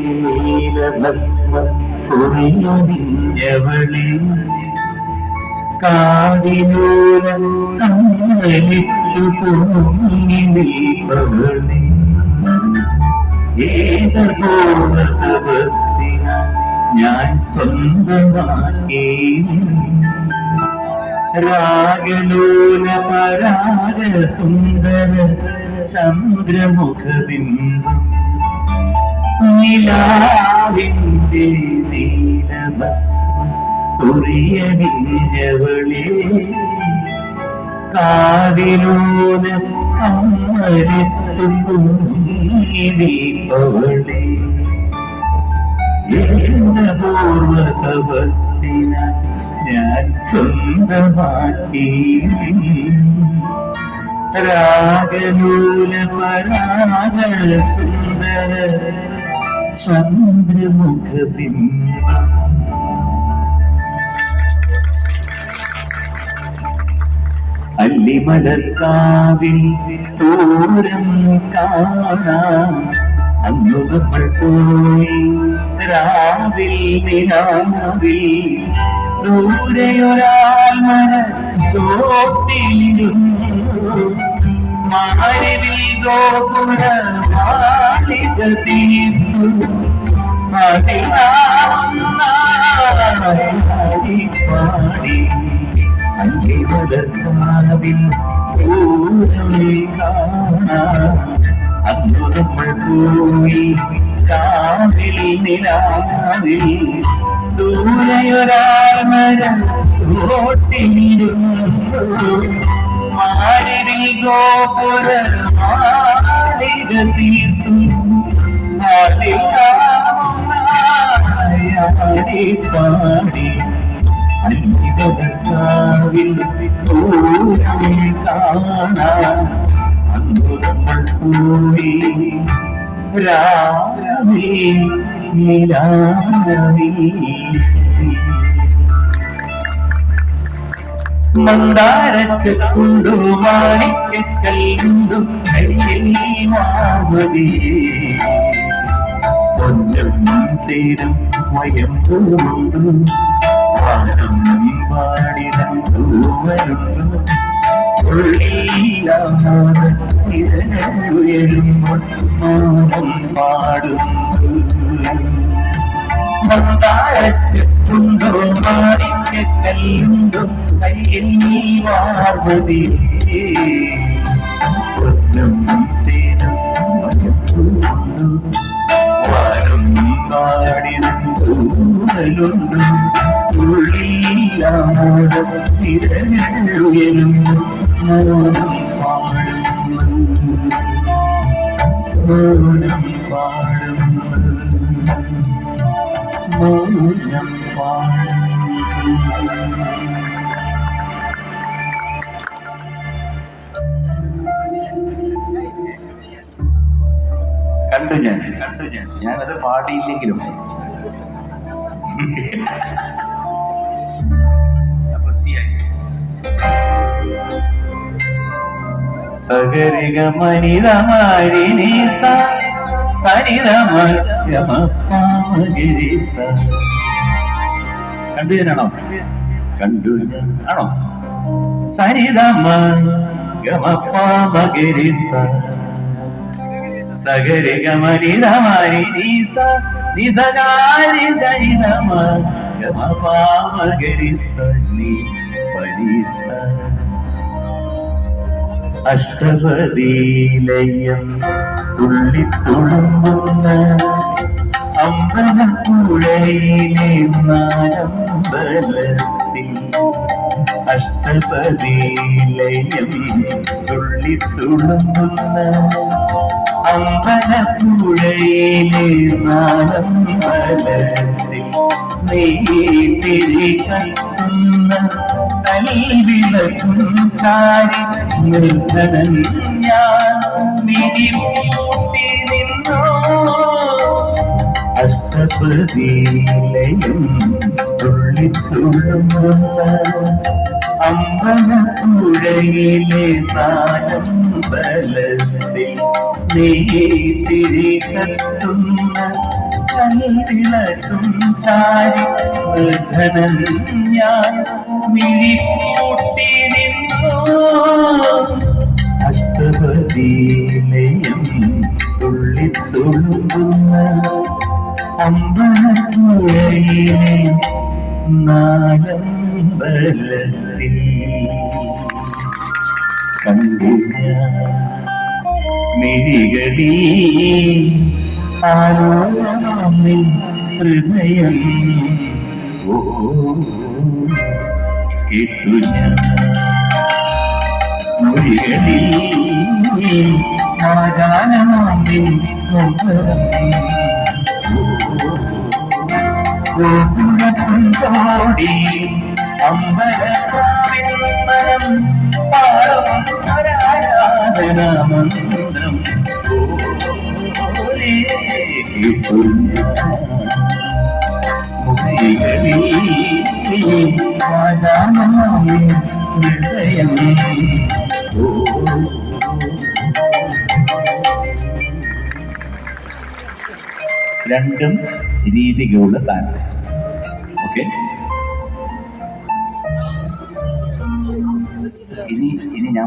നീലഭസ്മ കുറിയണിഞ്ഞവളെ കാതിലൂരം കണ്ണലിട്ടു പൊങ്ങി നിൽപ്പവളെ ഏതപോല തപസ്സിന ഞാൻ സ്വന്തമാക്കി രാഗലോല പരാഗ സുന്ദര ചന്ദ്രമുഖബിംബം നിലാവിന്റെ നീലഭസ്മ കുറിയണിഞ്ഞവളെ കാതിലൂല കമ്മലിട്ടു പൊങ്ങി നിൽപ്പവളെ ഏതപൂർവ തപസ്സിന ഞാൻ സ്വന്തമാക്കി രാഗലൂല പരാഗ സുന്ദര ചന്ദ്രമുഖബിംബം. അല്ലിമലർക്കാവിൽ തോരം കാണാം അന്നു നമ്മൾ പോയി രാവിൽ നിലാവിൽ ദൂരെയൊരാൾ മര ചോട്ടിലിരുന്നു മാരിവിൽ ഗോപുര മാളിക തീർത്തു പാടി അല്ലിമലർക്കാവിൽ തോരം കാണാം അന്നു നമ്മൾ പോയി കാവിൽ നിലാവിൽ ദൂരെയൊരാൾ മരം ചോട്ടിലിരുന്നു മാരിവിൽ ഗോപുര മാളിക തീർത്തു പാടി അല്ലിമലർക്കാവിൽ തോരം കാണാം അന്നു നമ്മൾ പോയി രാവിൽ നിലാവിൽ. മന്ദാരച്ചക്കുണ്ടു മാണിക്കല്ലുണ്ടു കയ്യിൽ മാമതി പൊന്നും തീരം വയമ്പൂണ്ടു വാനം പാടിതൂ വരുന്നു ഉയരുമ്പോൾ മോഹം പാടുന്നു. മന്ദാരച്ചക്കുണ്ടോ മാണിക്കല്ലുണ്ടോ കയ്യിൽ വാർമതി പൊന്നും തീരം വയമ്പൂണ്ടു വാനം പാടിതൂവലുണ്ടു ഉള്ളിലാമോദം തിരഞ്ഞുയരുന്നു മോനം പാടുന്നു മോനം പാടുന്നു മോനം പാടുന്നു. കണ്ടു ഞാനത് പാടിയില്ലെങ്കിലും സഗരിഗ മനിതമാരിനി സരിതമഗിരിസ. കണ്ടു ഞാനാണോ? കണ്ടു ഞാൻ ആണോ? സരിതമ ഗമപ്പാമഗിരിസ സഗരിഗ മനിതമാരിനി നിസഗാരി സരിതമ ഗമപ്പാമഗിരിസ നീ പരിസ. അഷ്ടപതിലയം തുള്ളിത്തുളുമ്പുന്ന അമ്പലപ്പുഴയിലെ നാലമ്പലത്തിൽ. അഷ്ടപതിലയം തുള്ളിത്തുളുമ്പുന്ന അമ്പലപ്പുഴയിലെ നാലമ്പലത്തിൽ നെയ്തിരി കത്തുന്ന കൽവിളക്കും ചാരി നിർധനൻ ഞാൻ മിഴിമൂട്ടി നിന്നോ. അഷ്ടപതിലയം തുള്ളിത്തുള്ളുന്ന അമ്പലപ്പുഴയിലെ നാലമ്പലത്തിൽ നെയ്തിരി കത്തുന്ന വിളക്കും ചാരി നിർധനൻ ഞാൻ മിഴിക്കൂട്ടി നിന്നു അഷ്ടപതിലയം തുള്ളിത്തുളുമ്പുന്ന അമ്പലപ്പുഴയിലെ നാലമ്പലത്തിൽ കണ്ടില്ല മിഴികളിൽ ആരോഗ്യം ഹൃദയം ഓ കേട്ടു ഞാൻ മൊഴികളിൽ ആരാധനാമിൻ ഗോപുരപ്പുണ്ടോടി അമ്പലപ്രാവിൻ മരം പാടും ആരാധനാമന്ത്രം മുറികളിൽ ആരാധനാമിൻ ഹൃദയം രണ്ടും രീതികളുള്ളതാണ്. ഓക്കെ, ഇനി ഞാൻ